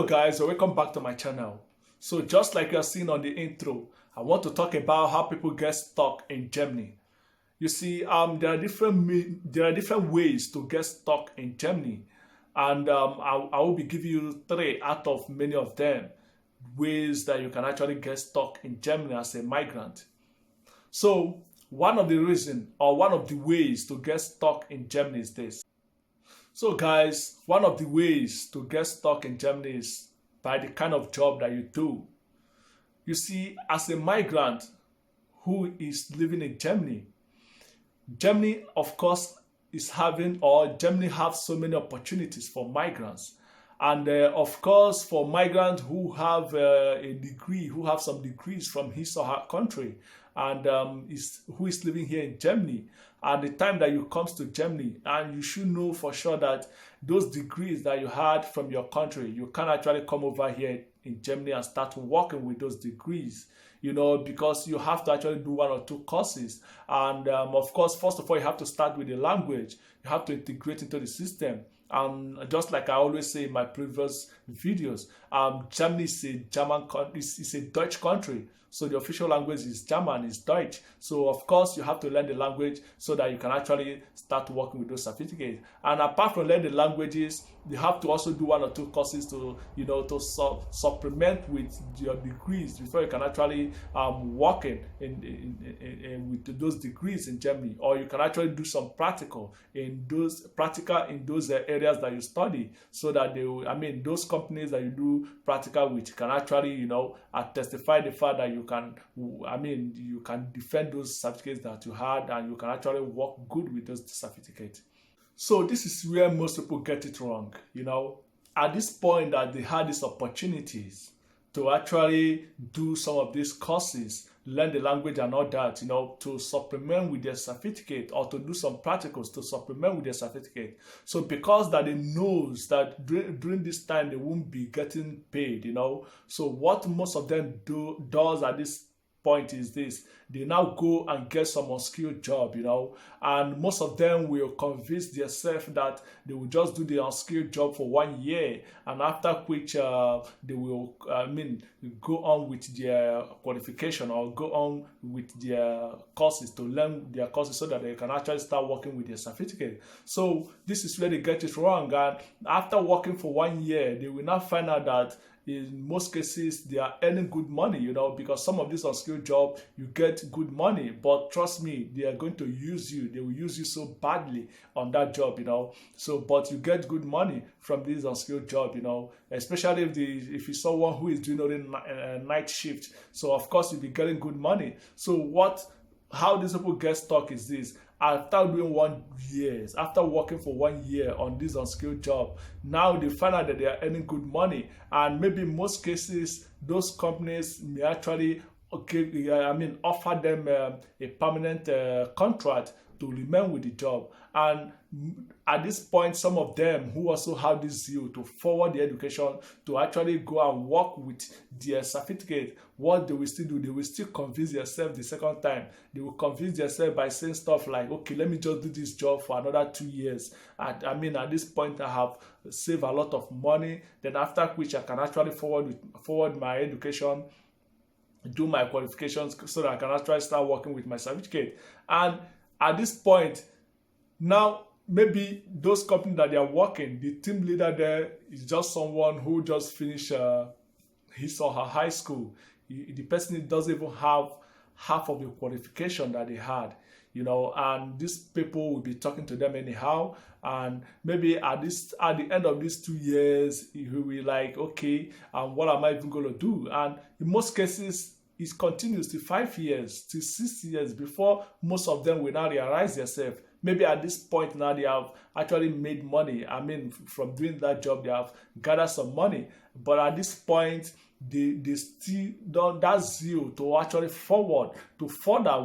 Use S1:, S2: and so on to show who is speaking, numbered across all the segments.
S1: Hello guys, welcome back to my channel. So just like you're seeing on the intro, I want to talk about how people get stuck in Germany. You see, there are different ways to get stuck in Germany, and I will be giving you three out of many of them ways that you can actually get stuck in Germany as a migrant. So one of the reasons or one of the ways to get stuck in Germany is this. So guys, one of the ways to get stuck in Germany is by the kind of job that you do. You see, as a migrant who is living in Germany, Germany, of course, Germany have so many opportunities for migrants. And of course, for migrants who have a degree, who have some degrees from his or her country, and who is living here in Germany, at the time that you comes to Germany, and you should know for sure that those degrees that you had from your country, you can actually come over here in Germany and start working with those degrees. Because you have to actually do one or two courses. And of course, first of all, you have to start with the language. You have to integrate into the system. Just like I always say in my previous videos, Germany is a Dutch country. So the official language is German, is Deutsch. So of course you have to learn the language so that you can actually start working with those certificates. And apart from learning the languages, you have to also do one or two courses to supplement with your degrees before you can actually work with those degrees in Germany. Or you can actually do some practical in those areas that you study, so that those companies that you do practical with can actually testify the fact that you can defend those certificates that you had, and you can actually work good with those certificates. So this is where most people get it wrong. At this point that they had these opportunities to actually do some of these courses, learn the language and all that, to supplement with their certificate, or to do some practicals to supplement with their certificate. So because that they knows that during this time they won't be getting paid, so what most of them does at this point is this: they now go and get some unskilled job, and most of them will convince themselves that they will just do the unskilled job for 1 year, and after which they will go on with their qualification or go on with their courses, to learn their courses so that they can actually start working with their certificate. So this is where they get it wrong, and after working for 1 year, they will now find out that in most cases they are earning good money, because some of these unskilled jobs you get good money, but trust me, they are going to use you. They will use you so badly on that job, so but you get good money from this unskilled job, especially if you're someone who is doing night shift. So of course you'll be getting good money. So how these people get stuck is this: after doing 1 year, after working for 1 year on this unskilled job, now they find out that they are earning good money, and maybe in most cases those companies may actually offer them a permanent contract to remain with the job. And at this point, some of them who also have this zeal to forward the education, to actually go and work with their certificate, what they will still do, they will still convince themselves the second time. They will convince themselves by saying stuff like, okay, let me just do this job for another 2 years. At this point, I have saved a lot of money. Then after which I can actually forward my education, do my qualifications, so that I can actually start working with my certificate. And at this point, now maybe those companies that they are working, the team leader there is just someone who just finished his or her high school. The person doesn't even have half of the qualification that they had, and these people will be talking to them anyhow. And maybe at the end of these 2 years, he will be like, okay, what am I even going to do? And in most cases, it continues to 5 years, to 6 years before most of them will now realize themselves. Maybe at this point now they have actually made money. From doing that job, they have gathered some money. But at this point, they still don't, that zeal to actually further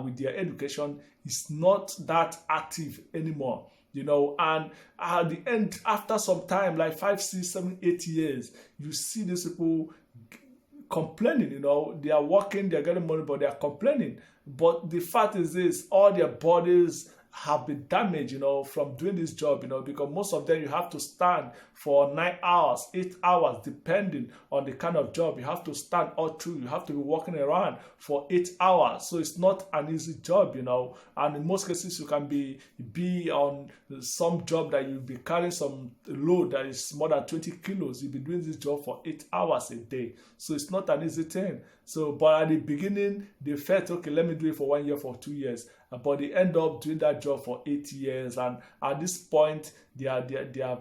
S1: with their education is not that active anymore. And at the end, after some time, like 5, 6, 7, 8 years, you see these people complaining. They are working, they are getting money, but they are complaining. But the fact is this: all their bodies have been damaged, from doing this job, because most of them you have to stand for 9 hours, 8 hours, depending on the kind of job. You have to stand all through. You have to be walking around for 8 hours. So it's not an easy job, And in most cases, you can be on some job that you'll be carrying some load that is more than 20 kilos. You'll be doing this job for 8 hours a day. So it's not an easy thing. So, but at the beginning, they felt, okay, let me do it for 1 year, for 2 years. But they end up doing that job for 8 years. And at this point, they have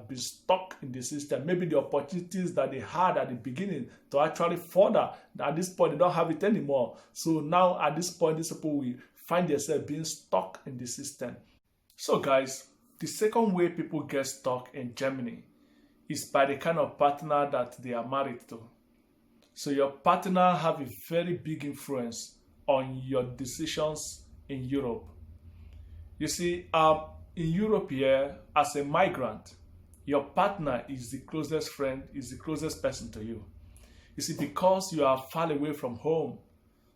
S1: been stuck in the system. Maybe the opportunities that they had at the beginning to actually further, at this point, they don't have it anymore. So now, at this point, these people will find themselves being stuck in the system. So guys, the second way people get stuck in Germany is by the kind of partner that they are married to. So your partner have a very big influence on your decisions in Europe. You see, in Europe here, as a migrant, your partner is the closest friend, is the closest person to you. You see, because you are far away from home,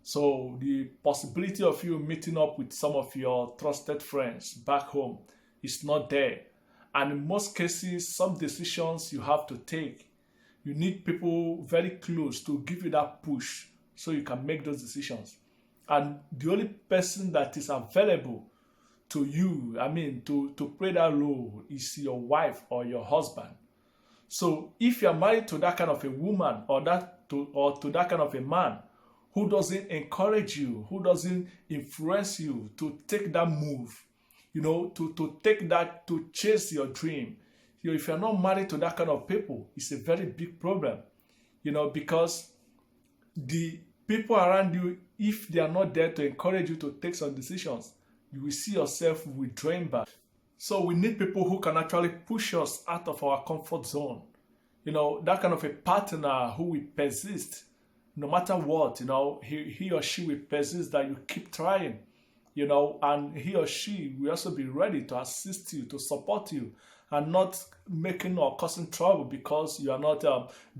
S1: so the possibility of you meeting up with some of your trusted friends back home is not there. And in most cases, some decisions you have to take, you need people very close to give you that push so you can make those decisions. And the only person that is available to you, to play that role, is your wife or your husband. So if you're married to that kind of a woman or to that kind of a man who doesn't encourage you, who doesn't influence you to take that move, to take that, to chase your dream, if you're not married to that kind of people, it's a very big problem, because the people around you, if they are not there to encourage you to take some decisions, you will see yourself withdrawing back. So we need people who can actually push us out of our comfort zone. That kind of a partner who will persist no matter what, he or she will persist that you keep trying, and he or she will also be ready to assist you, to support you, and not making or causing trouble because you are not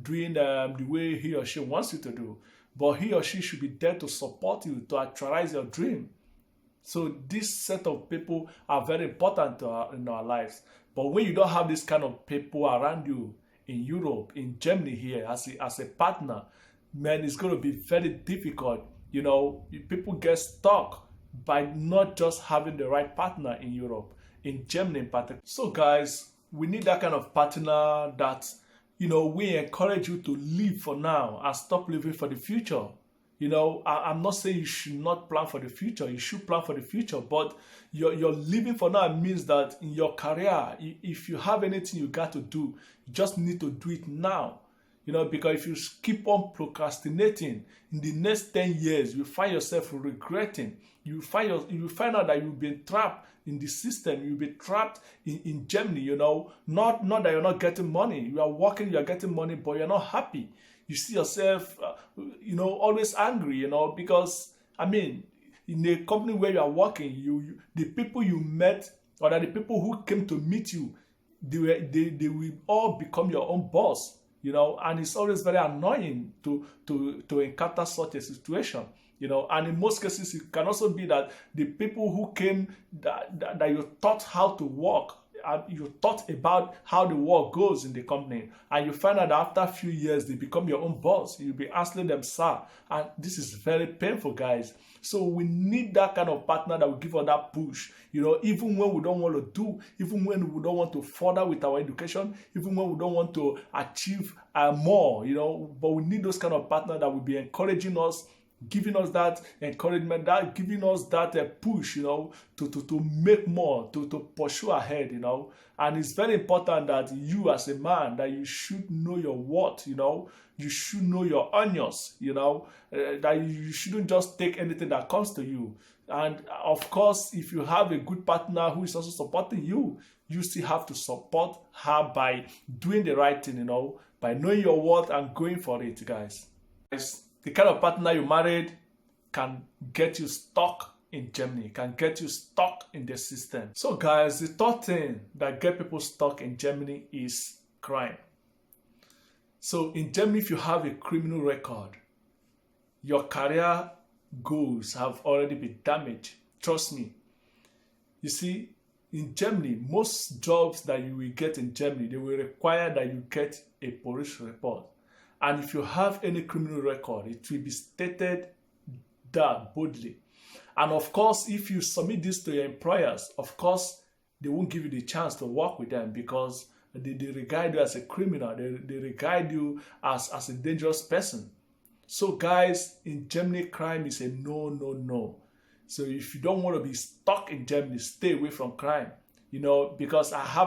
S1: doing the way he or she wants you to do. But he or she should be there to support you, to actualize your dream. So this set of people are very important in our lives. But when you don't have this kind of people around you in Europe, in Germany here, as a partner, man, it's going to be very difficult. People get stuck by not just having the right partner in Europe, in Germany in particular. So guys, we need that kind of partner that, we encourage you to live for now and stop living for the future. I'm not saying you should not plan for the future. You should plan for the future, but you're living for now means that in your career, if you have anything you got to do, you just need to do it now. Because if you keep on procrastinating, in the next 10 years, you find yourself regretting. You find out that you've been trapped in the system. You'll be trapped in Germany, Not that you're not getting money. You are working, you're getting money, but you're not happy. You see yourself, always angry, because, in a company where you are working, the people you met, or that the people who came to meet you, they will all become your own boss, and it's always very annoying to encounter such a situation. And in most cases, it can also be that the people who came that you taught how to work, you thought about how the work goes in the company, and you find out that after a few years, they become your own boss. You'll be answering them, sir. And this is very painful, guys. So we need that kind of partner that will give us that push, even when we don't want to do, even when we don't want to further with our education, even when we don't want to achieve more, but we need those kind of partners that will be encouraging us, giving us that encouragement, that giving us that push, to make more, to pursue ahead, And it's very important that you as a man, that you should know your worth, You should know your onions, that you shouldn't just take anything that comes to you. And of course, if you have a good partner who is also supporting you, you still have to support her by doing the right thing, by knowing your worth and going for it, guys. The kind of partner you married can get you stuck in Germany, can get you stuck in the system. So guys, the third thing that get people stuck in Germany is crime. So in Germany, if you have a criminal record, your career goals have already been damaged. Trust me. You see, in Germany, most jobs that you will get in Germany, they will require that you get a police report. And if you have any criminal record, it will be stated that boldly. And of course, if you submit this to your employers, of course, they won't give you the chance to work with them because they regard you as a criminal. They regard you as a dangerous person. So guys, in Germany, crime is a no, no, no. So if you don't want to be stuck in Germany, stay away from crime. You know, because I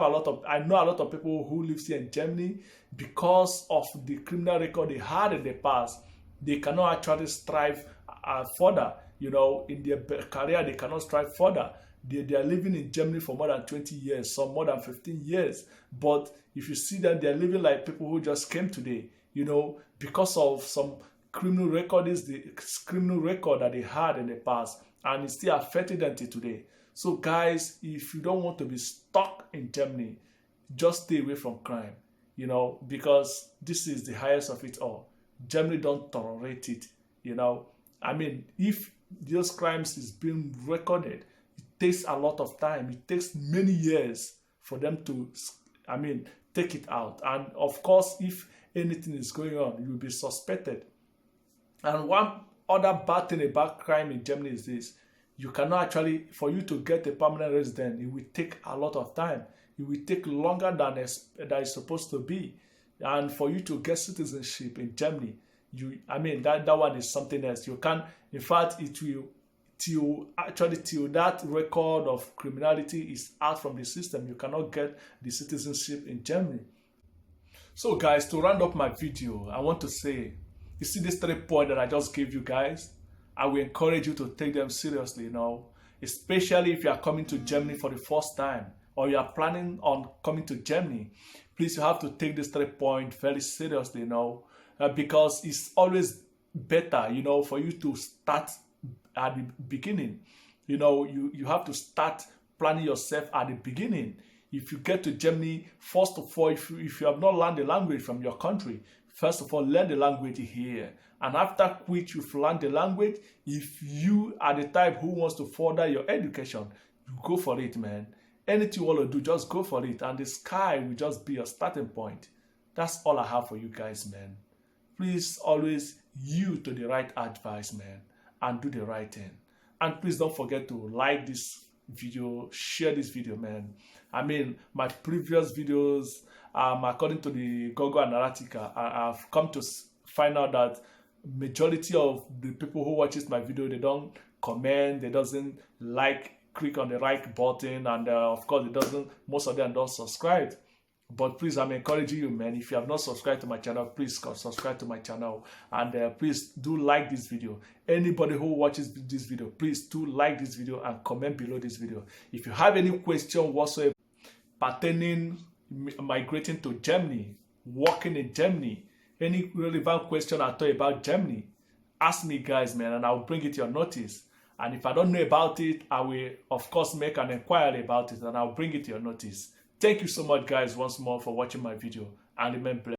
S1: know a lot of people who live here in Germany, because of the criminal record they had in the past, they cannot actually strive further. You know, in their career, they cannot strive further. They are living in Germany for more than 20 years, some more than 15 years. But if you see them, they're living like people who just came today, you know, because of some criminal record that they had in the past, and it's still affecting them till today. So guys, if you don't want to be stuck in Germany, just stay away from crime, you know, because this is the highest of it all. Germany don't tolerate it, you know. I mean, if those crimes is being recorded, it takes a lot of time. It takes many years for them to, take it out. And of course, if anything is going on, you will be suspected. And one other bad thing about crime in Germany is this: you cannot actually, for you to get a permanent resident, it will take a lot of time. It will take longer than it's supposed to be. And for you to get citizenship in Germany, that one is something else. You can, in fact, it will till that record of criminality is out from the system, you cannot get the citizenship in Germany. So guys, to round up my video, I want to say, you see this 3 points that I just gave you guys? I will encourage you to take them seriously, you know, especially if you are coming to Germany for the first time or you are planning on coming to Germany. Please, you have to take this 3 points very seriously, you know, because it's always better, you know, for you to start at the beginning. You know, you have to start planning yourself at the beginning. If you get to Germany, first of all, if you have not learned the language from your country, first of all, learn the language here. And after which you've learned the language, if you are the type who wants to further your education, you go for it, man. Anything you want to do, just go for it. And the sky will just be your starting point. That's all I have for you guys, man. Please always yield to the right advice, man, and do the right thing. And please don't forget to like this video, share this video, man. My previous videos, according to the Google Analytica, I've come to find out that majority of the people who watches my video, they don't comment, they doesn't click on the like button, and of course most of them don't subscribe. But please, I'm encouraging you, man. If you have not subscribed to my channel, please subscribe to my channel, and please do like this video. Anybody who watches this video, please do like this video and comment below this video. If you have any question whatsoever pertaining migrating to Germany, working in Germany, any relevant question at all about Germany, ask me, guys, man, and I'll bring it to your notice. And if I don't know about it, I will, of course, make an inquiry about it, and I'll bring it to your notice. Thank you so much, guys, once more for watching my video, and remember,